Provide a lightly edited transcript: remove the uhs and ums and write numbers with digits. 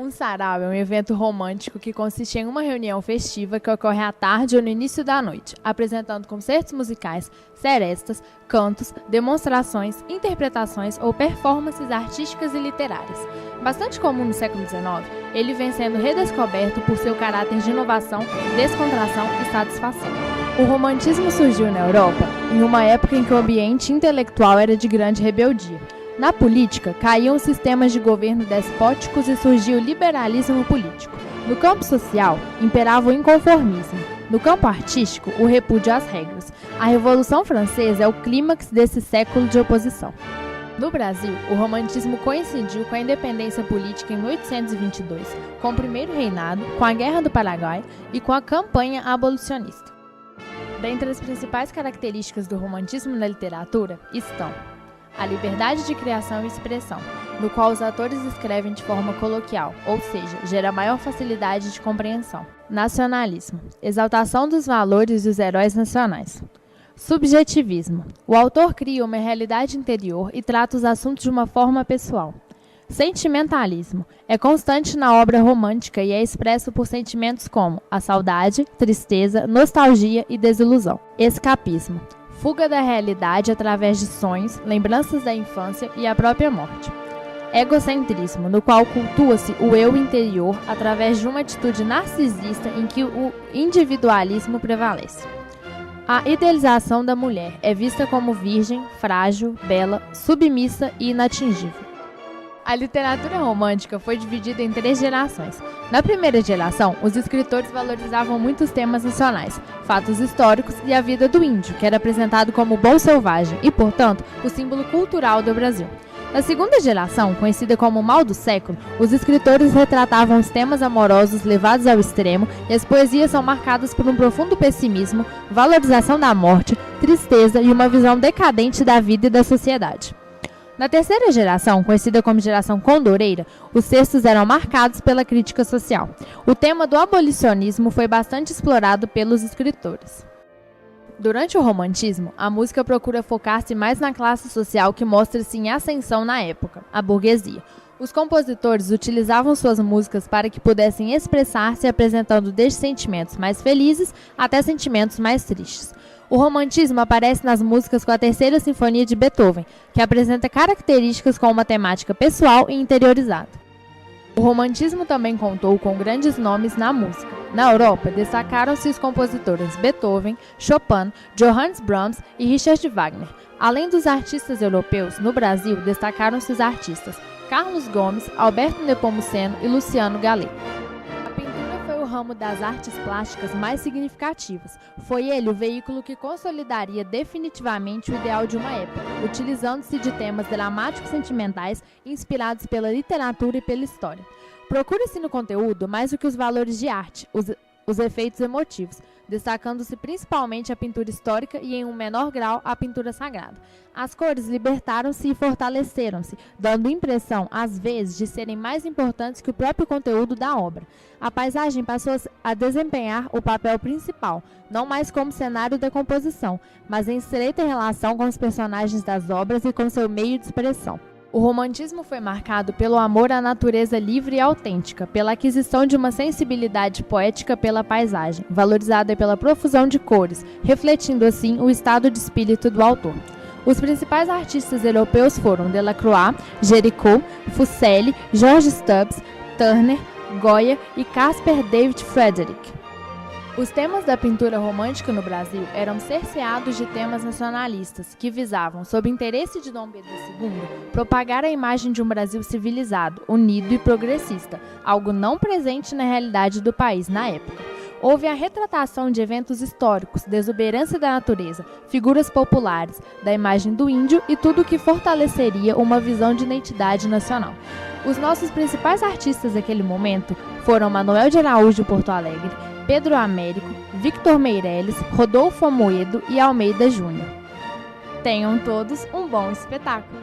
Um sarau é um evento romântico que consiste em uma reunião festiva que ocorre à tarde ou no início da noite, apresentando concertos musicais, serestas, cantos, demonstrações, interpretações ou performances artísticas e literárias. Bastante comum no século XIX, ele vem sendo redescoberto por seu caráter de inovação, descontração e satisfação. O romantismo surgiu na Europa em uma época em que o ambiente intelectual era de grande rebeldia. Na política, caíam sistemas de governo despóticos e surgiu o liberalismo político. No campo social, imperava o inconformismo. No campo artístico, o repúdio às regras. A Revolução Francesa é o clímax desse século de oposição. No Brasil, o romantismo coincidiu com a independência política em 1822, com o Primeiro Reinado, com a Guerra do Paraguai e com a campanha abolicionista. Dentre as principais características do romantismo na literatura estão a liberdade de criação e expressão, no qual os atores escrevem de forma coloquial, ou seja, gera maior facilidade de compreensão. Nacionalismo, exaltação dos valores dos heróis nacionais. Subjetivismo, o autor cria uma realidade interior e trata os assuntos de uma forma pessoal. Sentimentalismo, é constante na obra romântica e é expresso por sentimentos como a saudade, tristeza, nostalgia e desilusão. Escapismo, fuga da realidade através de sonhos, lembranças da infância e a própria morte. Egocentrismo, no qual cultua-se o eu interior através de uma atitude narcisista em que o individualismo prevalece. A idealização da mulher é vista como virgem, frágil, bela, submissa e inatingível. A literatura romântica foi dividida em 3 gerações. Na primeira geração, os escritores valorizavam muitos temas nacionais, fatos históricos e a vida do índio, que era apresentado como bom selvagem e, portanto, o símbolo cultural do Brasil. Na segunda geração, conhecida como o mal do século, os escritores retratavam os temas amorosos levados ao extremo e as poesias são marcadas por um profundo pessimismo, valorização da morte, tristeza e uma visão decadente da vida e da sociedade. Na terceira geração, conhecida como geração condoreira, os textos eram marcados pela crítica social. O tema do abolicionismo foi bastante explorado pelos escritores. Durante o romantismo, a música procura focar-se mais na classe social que mostra-se em ascensão na época, a burguesia. Os compositores utilizavam suas músicas para que pudessem expressar-se apresentando desde sentimentos mais felizes até sentimentos mais tristes. O romantismo aparece nas músicas com a Terceira Sinfonia de Beethoven, que apresenta características com uma temática pessoal e interiorizada. O romantismo também contou com grandes nomes na música. Na Europa, destacaram-se os compositores Beethoven, Chopin, Johannes Brahms e Richard Wagner. Além dos artistas europeus, no Brasil destacaram-se os artistas Carlos Gomes, Alberto Nepomuceno e Luciano Gallet. A pintura foi o ramo das artes plásticas mais significativas. Foi ele o veículo que consolidaria definitivamente o ideal de uma época, utilizando-se de temas dramáticos sentimentais inspirados pela literatura e pela história. Procura-se no conteúdo mais do que os valores de arte, os efeitos emotivos, destacando-se principalmente a pintura histórica e, em um menor grau, a pintura sagrada. As cores libertaram-se e fortaleceram-se, dando impressão, às vezes, de serem mais importantes que o próprio conteúdo da obra. A paisagem passou a desempenhar o papel principal, não mais como cenário da composição, mas em estreita relação com os personagens das obras e com seu meio de expressão. O romantismo foi marcado pelo amor à natureza livre e autêntica, pela aquisição de uma sensibilidade poética pela paisagem, valorizada pela profusão de cores, refletindo assim o estado de espírito do autor. Os principais artistas europeus foram Delacroix, Géricault, Fuseli, George Stubbs, Turner, Goya e Caspar David Friedrich. Os temas da pintura romântica no Brasil eram cerceados de temas nacionalistas, que visavam, sob interesse de Dom Pedro II, propagar a imagem de um Brasil civilizado, unido e progressista, algo não presente na realidade do país na época. Houve a retratação de eventos históricos, da exuberância da natureza, figuras populares, da imagem do índio e tudo o que fortaleceria uma visão de identidade nacional. Os nossos principais artistas daquele momento foram Manuel de Araújo Porto Alegre, Pedro Américo, Victor Meirelles, Rodolfo Amoedo e Almeida Júnior. Tenham todos um bom espetáculo!